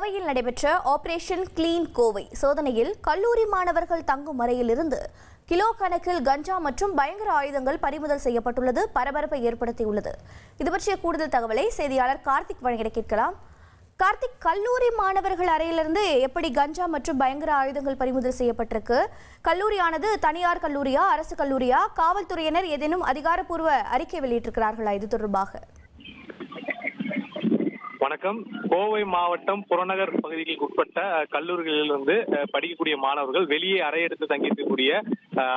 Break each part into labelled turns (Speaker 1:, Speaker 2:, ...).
Speaker 1: கோவையில் நடைபெற்ற operation clean Kovai சோதனையில் கல்லூரி மாணவர்கள் தங்கும் அறையிலிருந்து கிலோ கணக்கில் கஞ்சா மற்றும் பயங்கர ஆயுதங்கள் பறிமுதல் செய்யப்பட்டுள்ளது பரபரப்பை ஏற்படுத்தியுள்ளது. இது பற்றிய கூடுதல் தகவலை செய்தியாளர் கார்த்திக் வழங்கிட கேட்கலாம். கார்த்திக், கல்லூரி மாணவர்கள் அறையிலிருந்து எப்படி கஞ்சா மற்றும் பயங்கர ஆயுதங்கள் பறிமுதல் செய்யப்பட்டிருக்கு? கல்லூரியானது தனியார் கல்லூரியா, அரசு கல்லூரியா? காவல்துறையினர் ஏதேனும் அதிகாரப்பூர்வ அறிக்கை வெளியிட்டிருக்கிறார்களா இது தொடர்பாக?
Speaker 2: வணக்கம். கோவை மாவட்டம் புறநகர் பகுதிகளுக்கு உட்பட்ட கல்லூரிகளில் படிக்கக்கூடிய மாணவர்கள் வெளியே அறை எடுத்து தங்கியிருக்கக்கூடிய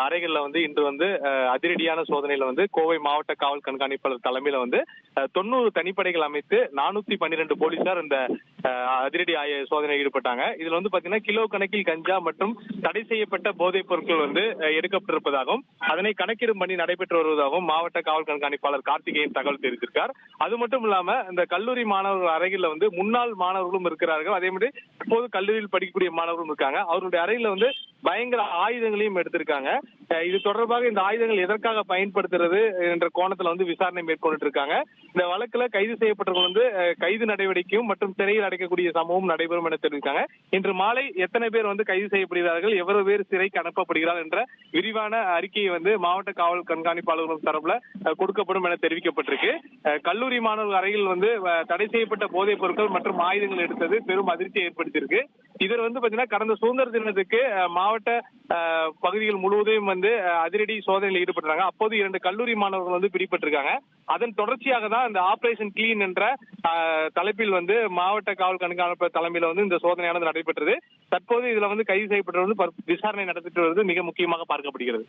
Speaker 2: அறைகள்ல இன்று அதிரடியான சோதனையில கோவை மாவட்ட காவல் கண்காணிப்பாளர் தலைமையில 90 தனிப்படைகள் அமைத்து 412 போலீசார் இந்த அதிரடி சோதனையில் ஈடுபட்டாங்க. இதுல பாத்தீங்கன்னா கிலோ கணக்கில் கஞ்சா மற்றும் தடை செய்யப்பட்ட போதைப் பொருட்கள் எடுக்கப்பட்டிருப்பதாகவும் அதனை கணக்கிடும் பணி நடைபெற்று வருவதாகவும் மாவட்ட காவல் கண்காணிப்பாளர் கார்த்திகேயன் தகவல் தெரிவித்திருக்கார். அது மட்டும் இல்லாம இந்த கல்லூரி மாணவர்கள் அறையில் முன்னாள் மாணவர்களும் இருக்கிறார்கள். அதே மாதிரி இப்போது கல்லூரியில் படிக்கக்கூடிய மாணவர்களும் இருக்காங்க. அவருடைய அறையில பயங்கர ஆயுதங்களையும் எடுத்திருக்காங்க. இது தொடர்பாக இந்த ஆயுதங்கள் எதற்காக பயன்படுத்துறது என்ற கோணத்துல விசாரணை மேற்கொண்டு இருக்காங்க. இந்த வழக்குல கைது செய்யப்பட்டவர்கள் கைது நடவடிக்கையும் மற்றும் சிறையில் அடைக்கக்கூடிய சம்பவம் நடைபெறும் என தெரிவித்தாங்க. இன்று மாலை எத்தனை பேர் கைது செய்யப்படுகிறார்கள், எவ்வளவு பேர் சிறைக்கு அனுப்பப்படுகிறார்கள் என்ற விரிவான அறிக்கையை மாவட்ட காவல் கண்காணிப்பாளர்கள் தரப்புல கொடுக்கப்படும் என தெரிவிக்கப்பட்டிருக்கு. கல்லூரி மாணவர்கள் அறையில் தடை செய்யப்பட்ட போதைப் பொருட்கள் மற்றும் ஆயுதங்கள் எடுத்தது பெரும் அதிர்ச்சியை ஏற்படுத்தியிருக்கு. இதில் பாத்தீங்கன்னா கடந்த சுதந்திர தினத்துக்கு மாவட்ட பகுதிகள் முழுவதும் அதிரடி சோதனையில் ஈடுபட்டாங்க. அப்போது 2 கல்லூரி மாணவர்கள் பிடிபட்டிருக்காங்க. அதன் தொடர்ச்சியாக தான் இந்த ஆபரேஷன் கிளீன் என்ற தலைப்பில் மாவட்ட காவல் கண்காணிப்பாளர் தலைமையில இந்த சோதனையானது நடைபெற்றது. தற்போது இதுல கைது செய்யப்பட்டவர்கள் விசாரணை நடத்திட்டு வருவது மிக முக்கியமாக பார்க்கப்படுகிறது.